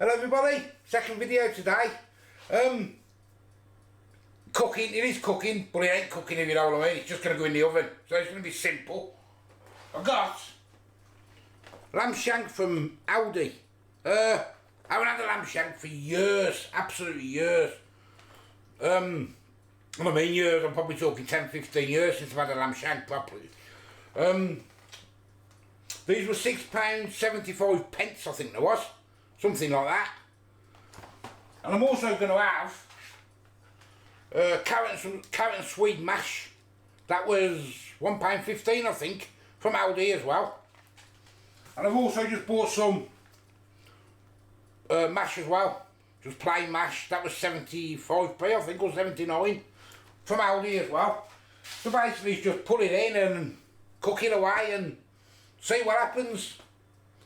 Hello everybody, second video today. Cooking, it is cooking, but it ain't cooking if you know what I mean. It's just going to go in the oven, so it's going to be simple. I've got lamb shank from Aldi. I haven't had a lamb shank for years, absolutely years. I mean years, I'm probably talking 10-15 years since I've had a lamb shank properly. These were £6.75, I think there was. Something like that. And I'm also going to have carrot and sweet mash. That was £1.15, I think, from Aldi as well. And I've also just bought some mash as well. Just plain mash. That was 75p, I think, or 79 from Aldi as well. So basically just put it in and cook it away and see what happens.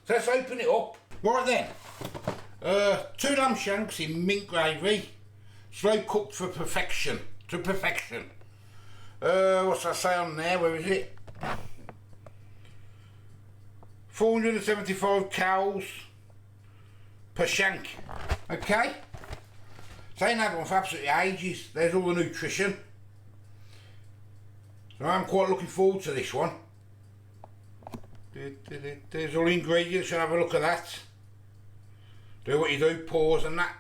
So let's open it up. Right then, 2 lamb shanks in mint gravy, slow cooked for perfection, to perfection. What's that say on there, where is it? 475 calories per shank, okay? So I ain't had one for absolutely ages. There's all the nutrition. So I'm quite looking forward to this one. There's all the ingredients, so have a look at that. Do what you do, pause and that.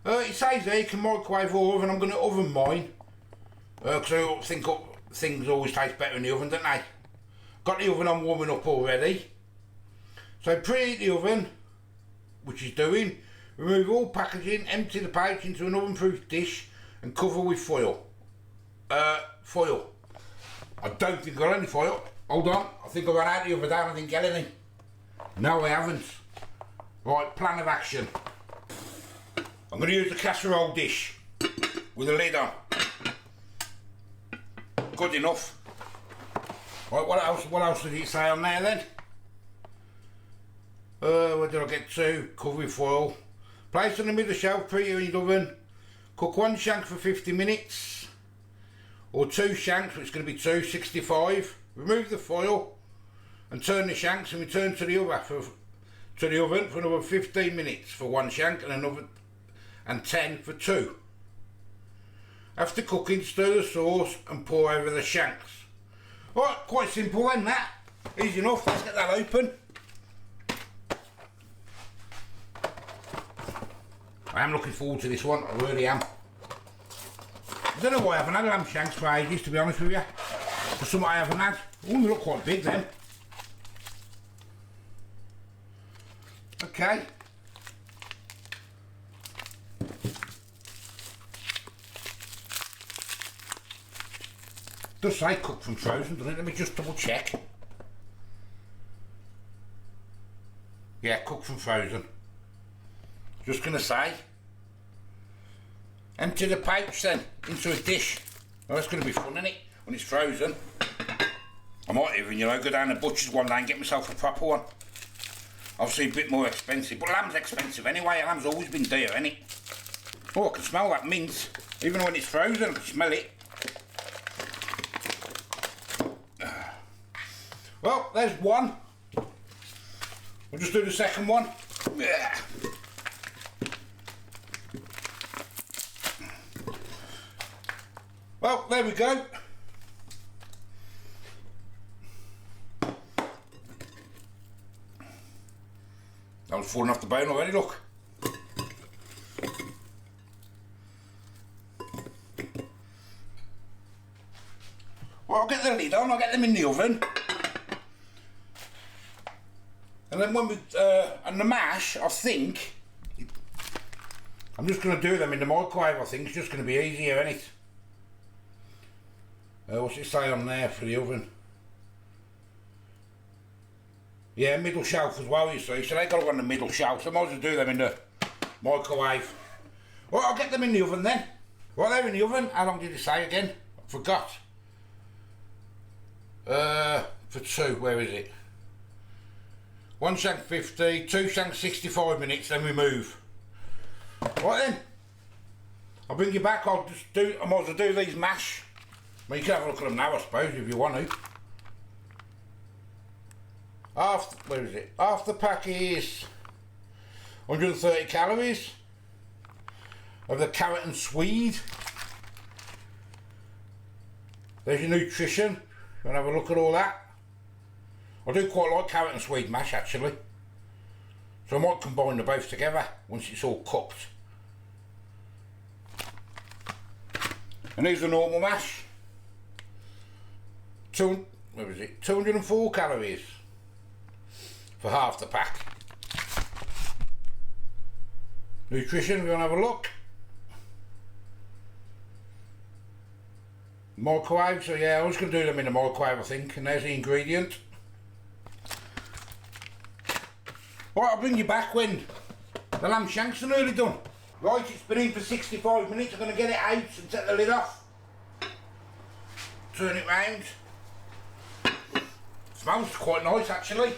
It says there you can microwave or oven. I'm going to oven mine. Because I think things always taste better in the oven, don't they? Got the oven on warming up already. So preheat the oven, which is doing. Remove all packaging, empty the pouch into an oven-proof dish and cover with foil. Foil. I don't think I got any foil. Hold on, I think I ran out the other day and I didn't get anything. No, I haven't. Right, plan of action. I'm going to use the casserole dish with a lid on. Good enough. Right, what else did it say on there then? Where did I get to? Cover with foil. Place on the middle shelf, preheat the oven. Cook 1 shank for 50 minutes. Or 2 shanks, which is going to be 265. Remove the foil and turn the shanks and return to the oven for another 15 minutes for 1 shank and 10 for 2. After cooking, stir the sauce and pour over the shanks. Right, quite simple then that. Easy enough, let's get that open. I am looking forward to this one, I really am. I don't know why I haven't had lamb shanks for ages, to be honest with you. For some I haven't had. Oh, they look quite big then. Okay. Does say cooked from frozen, doesn't it? Let me just double check. Yeah, cooked from frozen. Just gonna say. Empty the pouch then into a dish. Well, that's gonna be fun, isn't it? When it's frozen. I might even, you know, go down to the butcher's one day and get myself a proper one. Obviously a bit more expensive, but lamb's expensive anyway. Lamb's always been dear, ain't it? Oh, I can smell that mint. Even when it's frozen, I can smell it. Well, there's one. We'll just do the second one. Yeah. Well, there we go. That was falling off the bone already, look. Well, I'll get the lid on, I'll get them in the oven. And then when we, and the mash, I think, I'm just going to do them in the microwave, I think. It's just going to be easier, isn't it? What's it say on there for the oven? Yeah, middle shelf as well, you see. So they got to go on the middle shelf. So I might as well do them in the microwave. Well, I'll get them in the oven then. Well, they're in the oven. How long did it say again? I forgot. For 2, where is it? 1 shank 50, 2 shank 65 minutes, then we move. Right then. I'll bring you back. I might as well do these mash. Well, you can have a look at them now, I suppose, if you want to. Where is it? Half the pack is 130 calories of the carrot and swede. There's your nutrition. You want to have a look at all that? I do quite like carrot and swede mash actually. So I might combine them both together once it's all cooked. And here's the normal mash. 204 calories for half the pack. Nutrition, if you want to have a look. Microwave, so yeah, I was going to do them in the microwave I think, and there's the ingredient. Right, I'll bring you back when the lamb shanks are nearly done. Right, it's been in for 65 minutes, I'm going to get it out and take the lid off. Turn it round. Smells quite nice actually.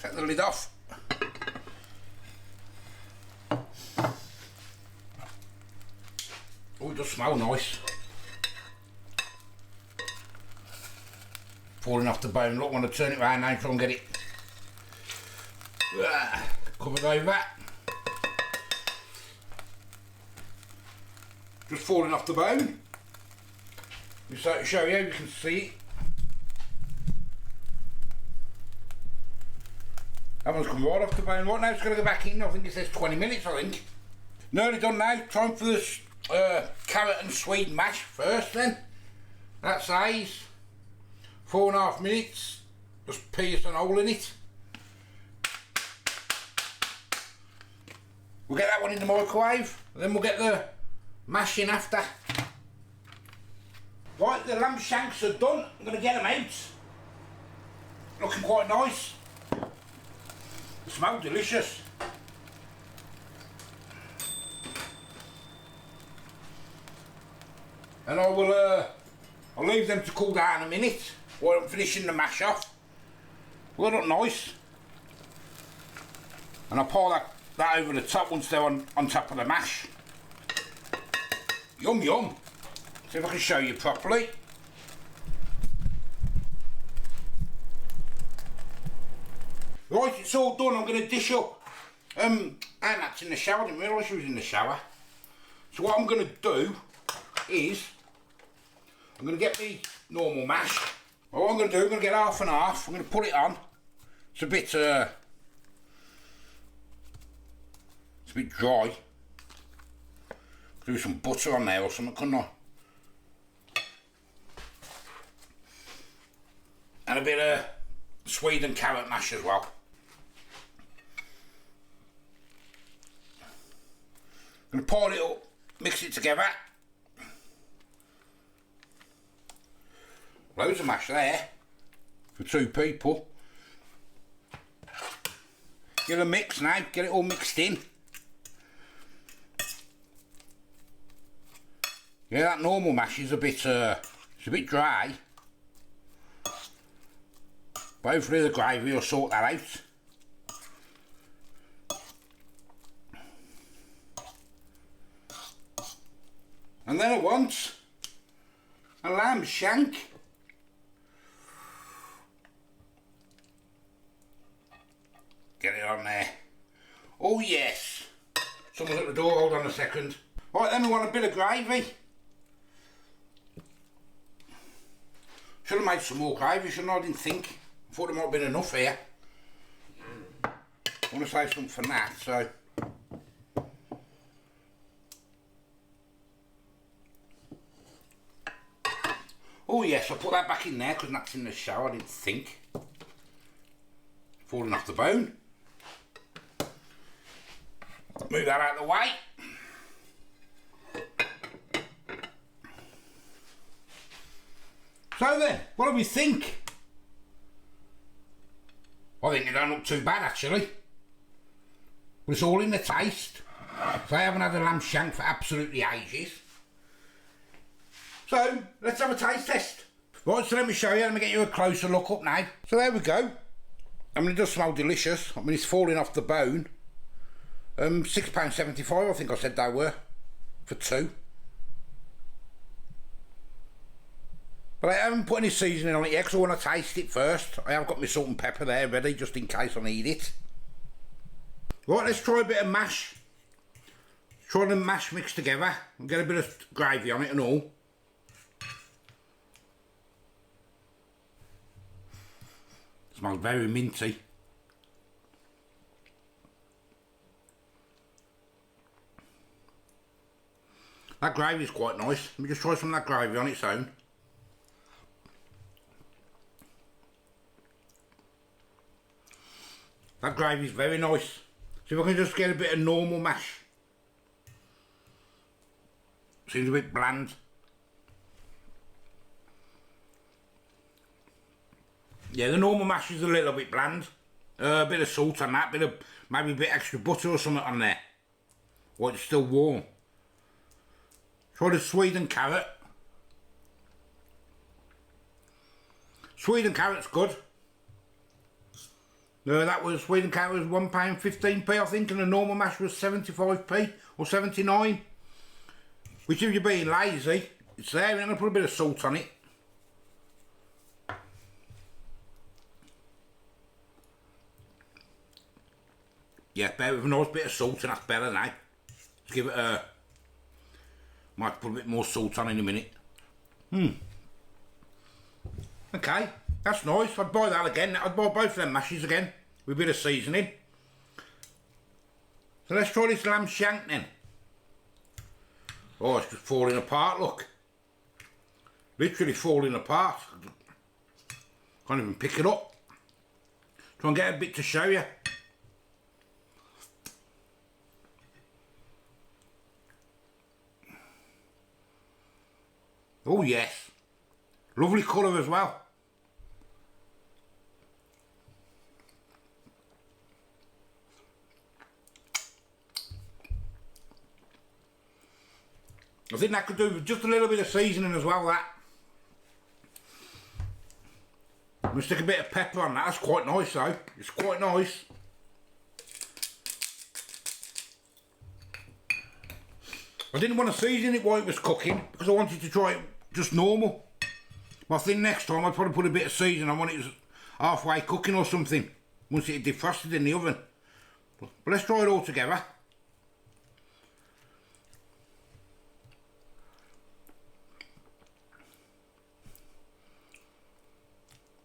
Take the lid off. Oh, it does smell nice. Falling off the bone. Look, I want to turn it round now and try and get it covered over. Just falling off the bone. Just so to show you can see it. That one's come right off the bone. Right now it's going to go back in. I think it says 20 minutes, I think. Nearly done now. Time for this carrot and swede mash first then. That size. 4.5 minutes. Just pierce an hole in it. We'll get that one in the microwave. And then we'll get the mash in after. Right, the lamb shanks are done. I'm going to get them out. Looking quite nice. They smell delicious. And I will I'll leave them to cool down a minute while I'm finishing the mash off. Will look nice. And I'll pour that over the top once they're on top of the mash. Yum yum. See if I can show you properly. Right, it's all done. I'm going to dish up. And that's in the shower. I didn't realise she was in the shower. So what I'm going to do is I'm going to get me normal mash. What I'm going to do, I'm going to get half and half. I'm going to put it on. It's a bit dry. Do some butter on there or something, couldn't I? And a bit of swede and carrot mash as well. I'm going to pour it up, mix it together. Loads of mash there for 2 people. Get a mix now, get it all mixed in. Yeah, that normal mash is a bit it's a bit dry. But hopefully the gravy will sort that out. And then I want a lamb shank. Get it on there. Oh yes. Someone's at the door, hold on a second. Right, then we want a bit of gravy. Should have made some more gravy, shouldn't I? I didn't think. I thought there might have been enough here. I want to save some for that, so. Oh yes, I'll put that back in there because that's in the shower, I didn't think. Falling off the bone. Move that out of the way. So then, what do we think? I think it don't look too bad actually. But it's all in the taste. So I haven't had a lamb shank for absolutely ages. So, let's have a taste test. Right, so let me show you, let me get you a closer look up now. So there we go. I mean, it does smell delicious. I mean, it's falling off the bone. £6.75 I think I said they were. For 2. But I haven't put any seasoning on it yet because I want to taste it first. I have got my salt and pepper there ready just in case I need it. Right, let's try a bit of mash. Try the mash mixed together and get a bit of gravy on it and all. Smells very minty. That gravy is quite nice. Let me just try some of that gravy on its own. That gravy is very nice. So if I can just get a bit of normal mash. Seems a bit bland. Yeah, the normal mash is a little bit bland. A bit of salt on that, maybe a bit extra butter or something on there. While it's still warm. Try the Sweden carrot. Sweden carrot's good. That was Sweden carrot was £1.15p I think, and the normal mash was 75p or 79. Which if you're being lazy, it's there. I'm going to put a bit of salt on it. Yeah, better with a nice bit of salt, and that's better now. Let's give it a... Might put a bit more salt on in a minute. Okay, that's nice. I'd buy that again. I'd buy both of them mashes again with a bit of seasoning. So let's try this lamb shank then. Oh, it's just falling apart, look. Literally falling apart. Can't even pick it up. Try and get a bit to show you. Oh yes, lovely colour as well. I think that could do with just a little bit of seasoning as well, that. I'm going to stick a bit of pepper on that, that's quite nice though, it's quite nice. I didn't want to season it while it was cooking because I wanted to try it just normal. But I think next time I'd probably put a bit of seasoning on when it was halfway cooking or something, once it had defrosted in the oven. But let's try it all together.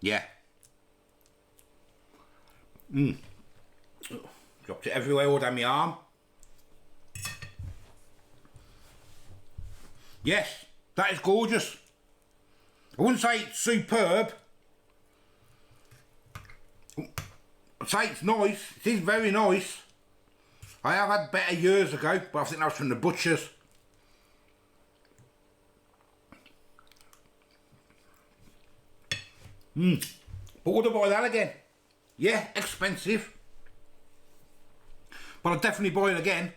Yeah. Dropped it everywhere, all down my arm. Yes, that is gorgeous. I wouldn't say it's superb. I'd say it's nice. It is very nice. I have had better years ago, but I think that was from the butchers. But would I buy that again? Yeah, expensive. But I'd definitely buy it again.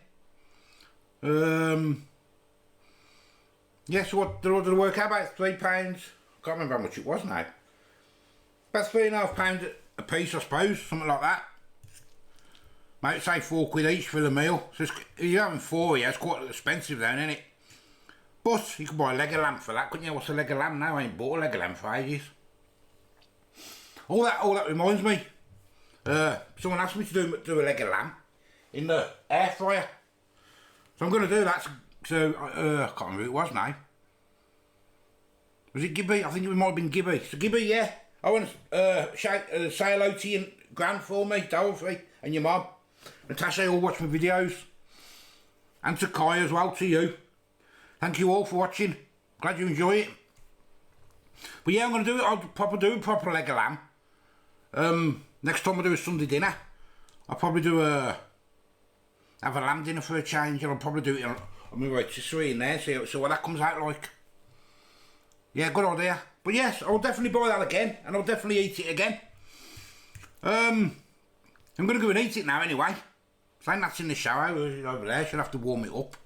Yeah, so what did it work out? About £3. Can't remember how much it was now. About £3.5 a piece, I suppose, something like that. Might say £4 each for the meal. So if you're having 4, yeah, it's quite expensive then, isn't it? But you could buy a leg of lamb for that, couldn't you? What's a leg of lamb now? I ain't bought a leg of lamb for ages. All that reminds me. Someone asked me to do a leg of lamb in the air fryer. So I'm going to do that. So, I can't remember who it was now. Was it Gibby? I think it might have been Gibby. So Gibby, yeah. I want to say hello to your gran for me, Dolphy, and your mum. Natasha, all watch my videos. And to Kai as well, to you. Thank you all for watching. Glad you enjoy it. But yeah, I'm going to do it. I'll do a proper leg of lamb. Next time I do a Sunday dinner, I'll probably have a lamb dinner for a change, and I'll probably do it on my rotisserie in there, so what that comes out like. Yeah, good idea. But yes, I'll definitely buy that again, and I'll definitely eat it again. I'm going to go and eat it now anyway. I think that's in the shower over there, should have to warm it up.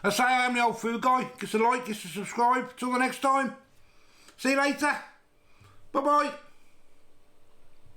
I say I am the old food guy. Give us a like, give us a subscribe. Till the next time. See you later. Bye bye.